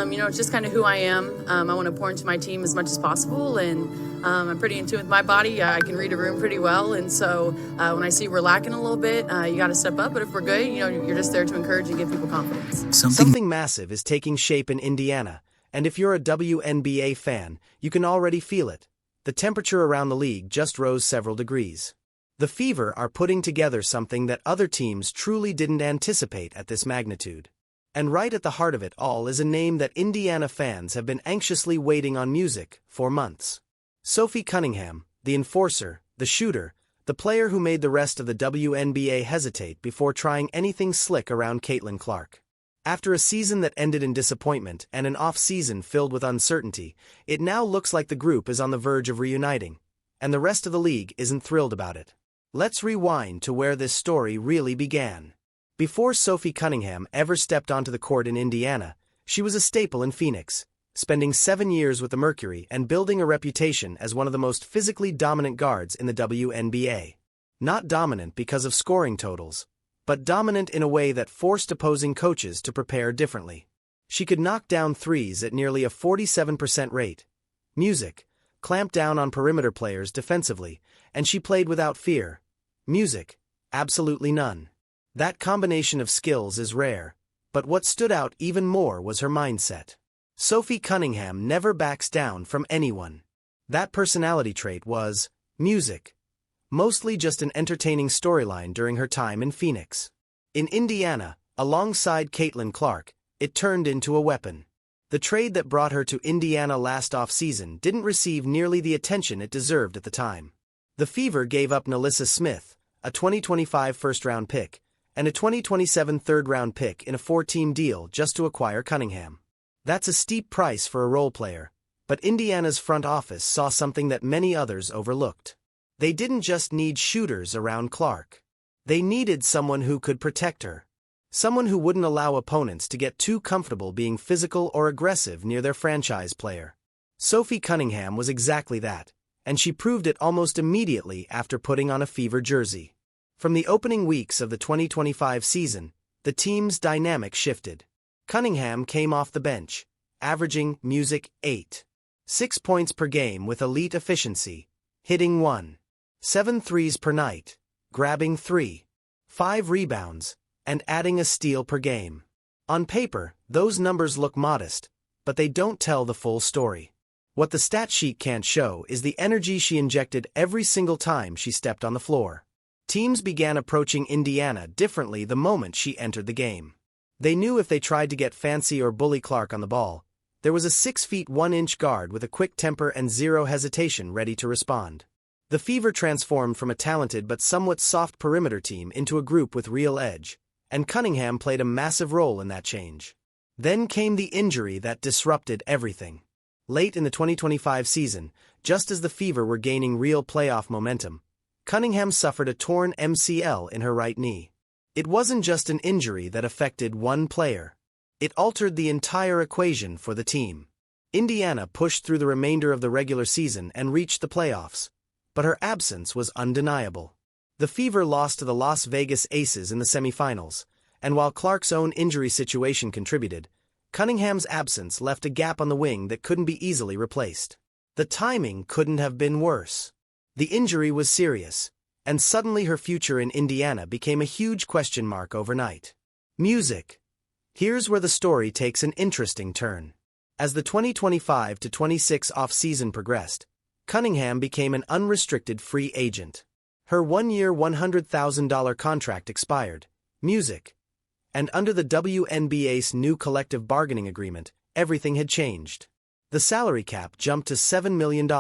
It's just kind of who I am. I want to pour into my team as much as possible, and I'm pretty in tune with my body. I can read a room pretty well, and so when I see we're lacking a little bit, you got to step up. But if we're good, you're just there to encourage and give people confidence. Something massive is taking shape in Indiana, and if you're a WNBA fan, you can already feel it. The temperature around the league just rose several degrees. The Fever are putting together something that other teams truly didn't anticipate at this magnitude. And right at the heart of it all is a name that Indiana fans have been anxiously waiting on music for months. Sophie Cunningham, the enforcer, the shooter, the player who made the rest of the WNBA hesitate before trying anything slick around Caitlin Clark. After a season that ended in disappointment and an off-season filled with uncertainty, it now looks like the group is on the verge of reuniting, and the rest of the league isn't thrilled about it. Let's rewind to where this story really began. Before Sophie Cunningham ever stepped onto the court in Indiana, she was a staple in Phoenix, spending 7 years with the Mercury and building a reputation as one of the most physically dominant guards in the WNBA. Not dominant because of scoring totals, but dominant in a way that forced opposing coaches to prepare differently. She could knock down threes at nearly a 47% rate. Music, clamped down on perimeter players defensively, and she played without fear. Music, absolutely none. That combination of skills is rare, but what stood out even more was her mindset. Sophie Cunningham never backs down from anyone. That personality trait was music, mostly just an entertaining storyline during her time in Phoenix. In Indiana, alongside Caitlin Clark, it turned into a weapon. The trade that brought her to Indiana last off-season didn't receive nearly the attention it deserved at the time. The Fever gave up Nalissa Smith, a 2025 first-round pick, and a 2027 third-round pick in a 4-team deal just to acquire Cunningham. That's a steep price for a role player, but Indiana's front office saw something that many others overlooked. They didn't just need shooters around Clark. They needed someone who could protect her. Someone who wouldn't allow opponents to get too comfortable being physical or aggressive near their franchise player. Sophie Cunningham was exactly that, and she proved it almost immediately after putting on a Fever jersey. From the opening weeks of the 2025 season, the team's dynamic shifted. Cunningham came off the bench, averaging 6 points per game with elite efficiency, hitting 7 threes per night, grabbing 5 rebounds, and adding a steal per game. On paper, those numbers look modest, but they don't tell the full story. What the stat sheet can't show is the energy she injected every single time she stepped on the floor. Teams began approaching Indiana differently the moment she entered the game. They knew if they tried to get fancy or bully Clark on the ball, there was a 6 feet 1 inch guard with a quick temper and zero hesitation ready to respond. The Fever transformed from a talented but somewhat soft perimeter team into a group with real edge, and Cunningham played a massive role in that change. Then came the injury that disrupted everything. Late in the 2025 season, just as the Fever were gaining real playoff momentum, Cunningham suffered a torn MCL in her right knee. It wasn't just an injury that affected one player. It altered the entire equation for the team. Indiana pushed through the remainder of the regular season and reached the playoffs, but her absence was undeniable. The Fever lost to the Las Vegas Aces in the semifinals, and while Clark's own injury situation contributed, Cunningham's absence left a gap on the wing that couldn't be easily replaced. The timing couldn't have been worse. The injury was serious, and suddenly her future in Indiana became a huge question mark overnight. Music. Here's where the story takes an interesting turn. As the 2025-26 off-season progressed, Cunningham became an unrestricted free agent. Her 1-year $100,000 contract expired. Music. And under the WNBA's new collective bargaining agreement, everything had changed. The salary cap jumped to $7 million.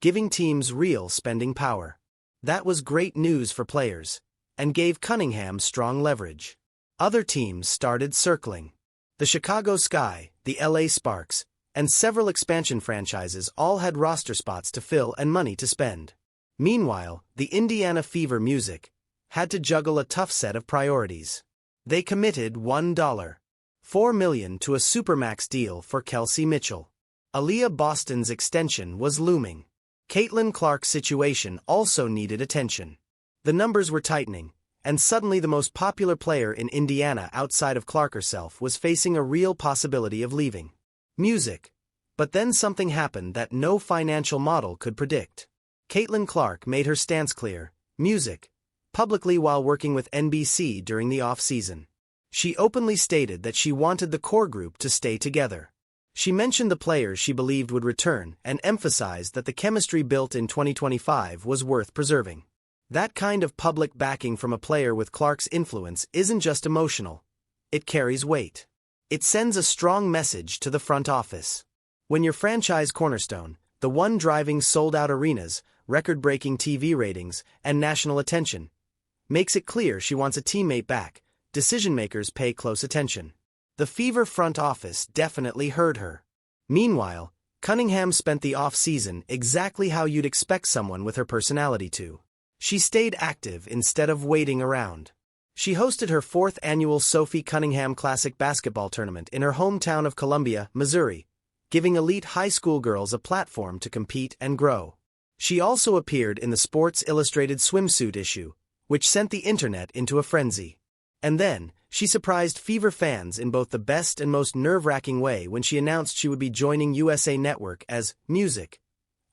Giving teams real spending power. That was great news for players, and gave Cunningham strong leverage. Other teams started circling. The Chicago Sky, the LA Sparks, and several expansion franchises all had roster spots to fill and money to spend. Meanwhile, the Indiana Fever Music had to juggle a tough set of priorities. They committed $1.4 million to a supermax deal for Kelsey Mitchell. Aliyah Boston's extension was looming. Caitlin Clark's situation also needed attention. The numbers were tightening, and suddenly the most popular player in Indiana outside of Clark herself was facing a real possibility of leaving. Music. But then something happened that no financial model could predict. Caitlin Clark made her stance clear, music, publicly while working with NBC during the off-season. She openly stated that she wanted the core group to stay together. She mentioned the players she believed would return and emphasized that the chemistry built in 2025 was worth preserving. That kind of public backing from a player with Clark's influence isn't just emotional. It carries weight. It sends a strong message to the front office. When your franchise cornerstone, the one driving sold-out arenas, record-breaking TV ratings, and national attention, makes it clear she wants a teammate back, decision-makers pay close attention. The Fever front office definitely heard her. Meanwhile, Cunningham spent the off-season exactly how you'd expect someone with her personality to. She stayed active instead of waiting around. She hosted her 4th annual Sophie Cunningham Classic basketball tournament in her hometown of Columbia, Missouri, giving elite high school girls a platform to compete and grow. She also appeared in the Sports Illustrated swimsuit issue, which sent the internet into a frenzy. And then, she surprised Fever fans in both the best and most nerve-wracking way when she announced she would be joining USA Network as Music,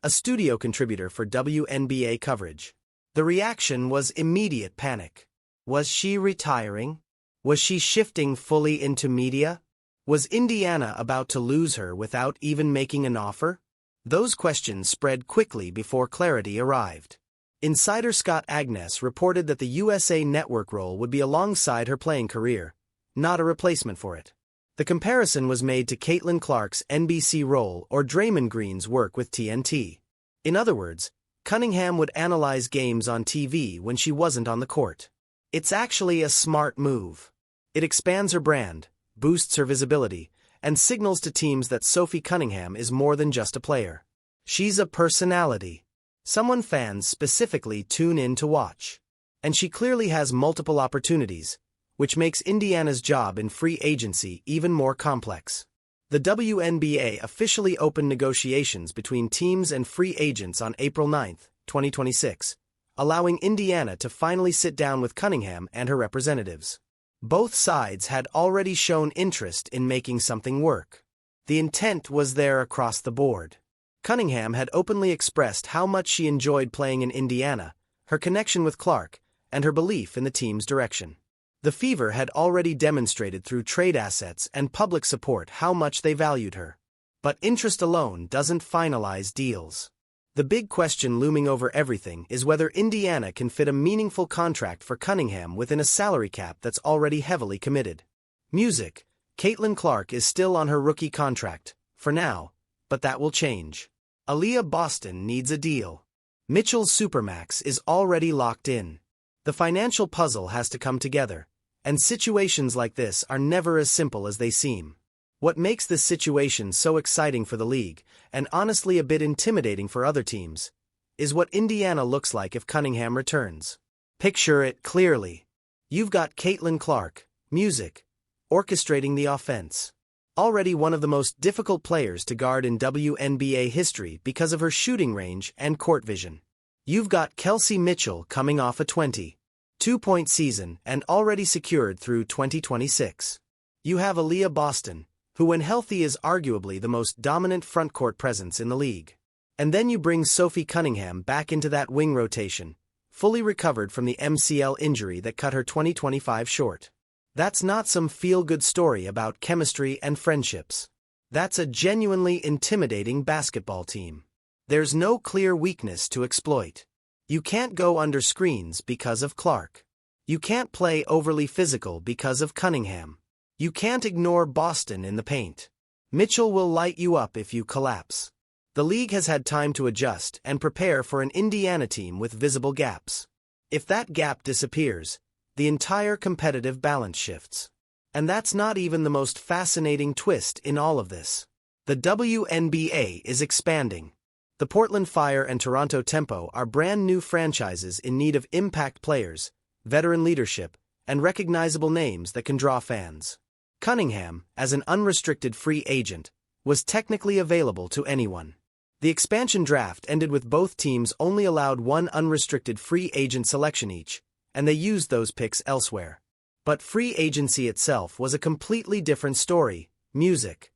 a studio contributor for WNBA coverage. The reaction was immediate panic. Was she retiring? Was she shifting fully into media? Was Indiana about to lose her without even making an offer? Those questions spread quickly before clarity arrived. Insider Scott Agnes reported that the USA Network role would be alongside her playing career, not a replacement for it. The comparison was made to Caitlin Clark's NBC role or Draymond Green's work with TNT. In other words, Cunningham would analyze games on TV when she wasn't on the court. It's actually a smart move. It expands her brand, boosts her visibility, and signals to teams that Sophie Cunningham is more than just a player. She's a personality. Someone fans specifically tune in to watch. And she clearly has multiple opportunities, which makes Indiana's job in free agency even more complex. The WNBA officially opened negotiations between teams and free agents on April 9, 2026, allowing Indiana to finally sit down with Cunningham and her representatives. Both sides had already shown interest in making something work. The intent was there across the board. Cunningham had openly expressed how much she enjoyed playing in Indiana, her connection with Clark, and her belief in the team's direction. The Fever had already demonstrated through trade assets and public support how much they valued her. But interest alone doesn't finalize deals. The big question looming over everything is whether Indiana can fit a meaningful contract for Cunningham within a salary cap that's already heavily committed. Music. Caitlin Clark is still on her rookie contract, for now, but that will change. Aliyah Boston needs a deal. Mitchell's Supermax is already locked in. The financial puzzle has to come together, and situations like this are never as simple as they seem. What makes this situation so exciting for the league, and honestly a bit intimidating for other teams, is what Indiana looks like if Cunningham returns. Picture it clearly. You've got Caitlin Clark, music, orchestrating the offense. Already one of the most difficult players to guard in WNBA history because of her shooting range and court vision. You've got Kelsey Mitchell coming off a 22-point season and already secured through 2026. You have Aliyah Boston, who when healthy is arguably the most dominant frontcourt presence in the league. And then you bring Sophie Cunningham back into that wing rotation, fully recovered from the MCL injury that cut her 2025 short. That's not some feel-good story about chemistry and friendships. That's a genuinely intimidating basketball team. There's no clear weakness to exploit. You can't go under screens because of Clark. You can't play overly physical because of Cunningham. You can't ignore Boston in the paint. Mitchell will light you up if you collapse. The league has had time to adjust and prepare for an Indiana team with visible gaps. If that gap disappears, the entire competitive balance shifts. And that's not even the most fascinating twist in all of this. The WNBA is expanding. The Portland Fire and Toronto Tempo are brand new franchises in need of impact players, veteran leadership, and recognizable names that can draw fans. Cunningham, as an unrestricted free agent, was technically available to anyone. The expansion draft ended with both teams only allowed one unrestricted free agent selection each, and they used those picks elsewhere. But free agency itself was a completely different story: music.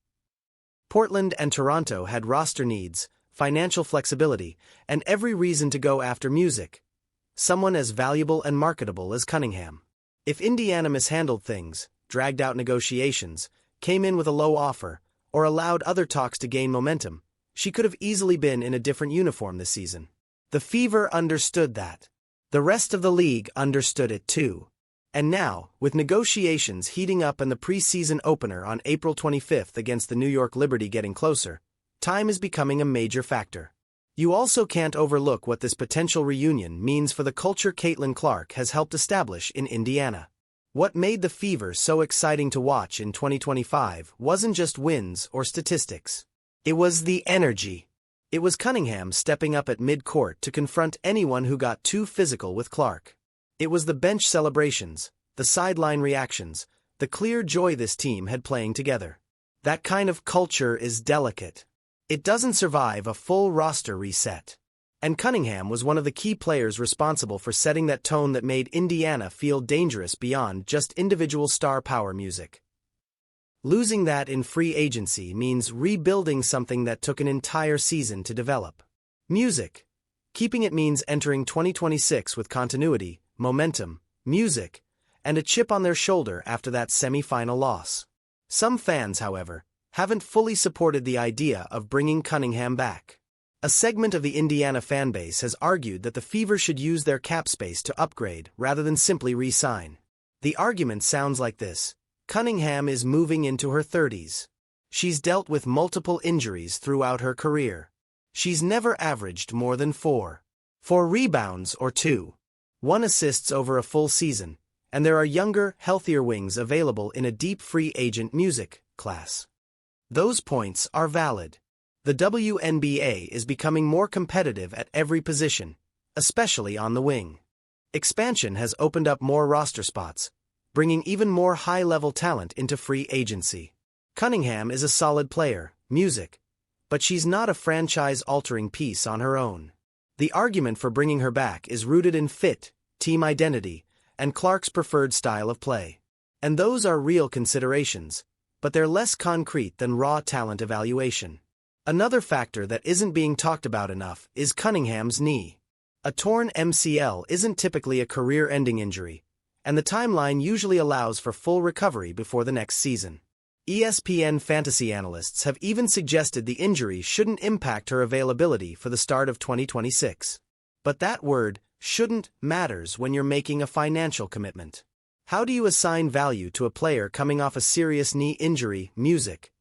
Portland and Toronto had roster needs, financial flexibility, and every reason to go after music. Someone as valuable and marketable as Cunningham. If Indiana mishandled things, dragged out negotiations, came in with a low offer, or allowed other talks to gain momentum, she could have easily been in a different uniform this season. The Fever understood that. The rest of the league understood it too. And now, with negotiations heating up and the preseason opener on April 25th against the New York Liberty getting closer, time is becoming a major factor. You also can't overlook what this potential reunion means for the culture Caitlin Clark has helped establish in Indiana. What made the Fever so exciting to watch in 2025 wasn't just wins or statistics. It was the energy. It was Cunningham stepping up at mid-court to confront anyone who got too physical with Clark. It was the bench celebrations, the sideline reactions, the clear joy this team had playing together. That kind of culture is delicate. It doesn't survive a full roster reset. And Cunningham was one of the key players responsible for setting that tone that made Indiana feel dangerous beyond just individual star power music. Losing that in free agency means rebuilding something that took an entire season to develop. Music. Keeping it means entering 2026 with continuity, momentum, music, and a chip on their shoulder after that semi-final loss. Some fans, however, haven't fully supported the idea of bringing Cunningham back. A segment of the Indiana fanbase has argued that the Fever should use their cap space to upgrade rather than simply re-sign. The argument sounds like this: Cunningham is moving into her 30s. She's dealt with multiple injuries throughout her career. She's never averaged more than 4 rebounds or 1 assists over a full season, and there are younger, healthier wings available in a deep free agent music class. Those points are valid. The WNBA is becoming more competitive at every position, especially on the wing. Expansion has opened up more roster spots, bringing even more high-level talent into free agency. Cunningham is a solid player, music, but she's not a franchise-altering piece on her own. The argument for bringing her back is rooted in fit, team identity, and Clark's preferred style of play. And those are real considerations, but they're less concrete than raw talent evaluation. Another factor that isn't being talked about enough is Cunningham's knee. A torn MCL isn't typically a career-ending injury, and the timeline usually allows for full recovery before the next season. ESPN fantasy analysts have even suggested the injury shouldn't impact her availability for the start of 2026. But that word, shouldn't, matters when you're making a financial commitment. How do you assign value to a player coming off a serious knee injury, music,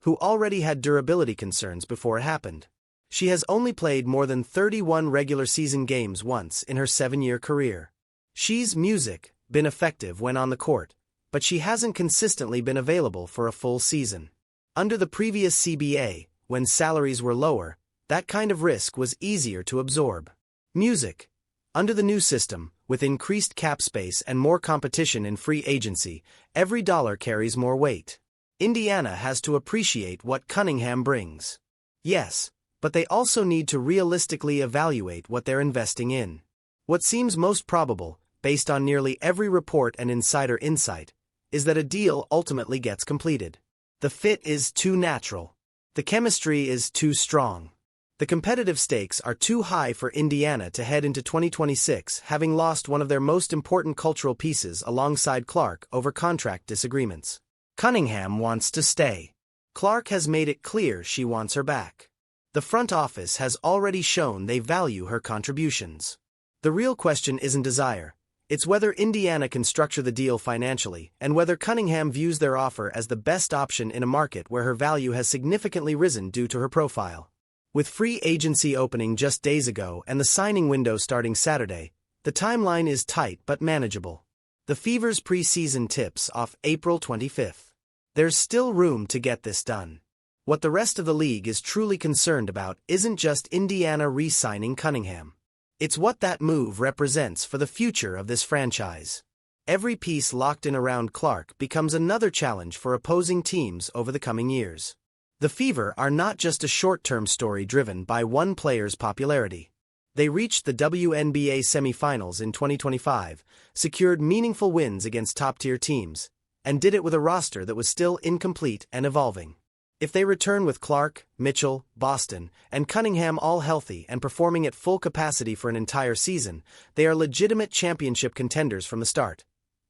who already had durability concerns before it happened? She has only played more than 31 regular season games once in her 7-year career. She's, music, been effective when on the court, but she hasn't consistently been available for a full season. Under the previous CBA, when salaries were lower, that kind of risk was easier to absorb. Music. Under the new system, with increased cap space and more competition in free agency, every dollar carries more weight. Indiana has to appreciate what Cunningham brings. Yes, but they also need to realistically evaluate what they're investing in. What seems most probable, based on nearly every report and insider insight, is that a deal ultimately gets completed. The fit is too natural. The chemistry is too strong. The competitive stakes are too high for Indiana to head into 2026 having lost one of their most important cultural pieces alongside Clark over contract disagreements. Cunningham wants to stay. Clark has made it clear she wants her back. The front office has already shown they value her contributions. The real question isn't desire. It's whether Indiana can structure the deal financially and whether Cunningham views their offer as the best option in a market where her value has significantly risen due to her profile. With free agency opening just days ago and the signing window starting Saturday, the timeline is tight but manageable. The Fever's preseason tips off April 25th. There's still room to get this done. What the rest of the league is truly concerned about isn't just Indiana re-signing Cunningham. It's what that move represents for the future of this franchise. Every piece locked in around Clark becomes another challenge for opposing teams over the coming years. The Fever are not just a short-term story driven by one player's popularity. They reached the WNBA semifinals in 2025, secured meaningful wins against top-tier teams, and did it with a roster that was still incomplete and evolving. If they return with Clark, Mitchell, Boston, and Cunningham all healthy and performing at full capacity for an entire season, they are legitimate championship contenders from the start.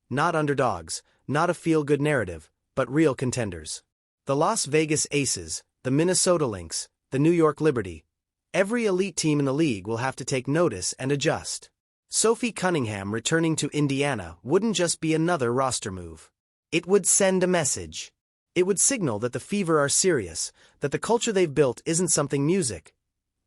Not underdogs, not a feel-good narrative, but real contenders. The Las Vegas Aces, the Minnesota Lynx, the New York Liberty. Every elite team in the league will have to take notice and adjust. Sophie Cunningham returning to Indiana wouldn't just be another roster move. It would send a message. It would signal that the Fever are serious, that the culture they've built isn't something music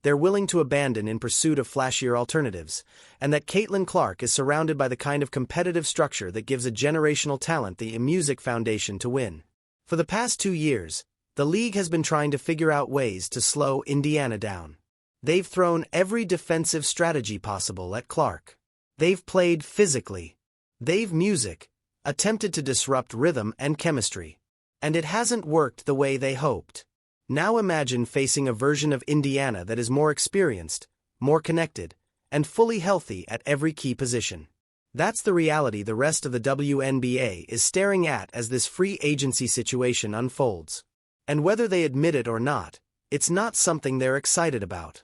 they're willing to abandon in pursuit of flashier alternatives, and that Caitlin Clark is surrounded by the kind of competitive structure that gives a generational talent the music foundation to win. For the past 2 years, the league has been trying to figure out ways to slow Indiana down. They've thrown every defensive strategy possible at Clark. They've played physically. They've attempted to disrupt rhythm and chemistry. And it hasn't worked the way they hoped. Now imagine facing a version of Indiana that is more experienced, more connected, and fully healthy at every key position. That's the reality the rest of the WNBA is staring at as this free agency situation unfolds. And whether they admit it or not, it's not something they're excited about.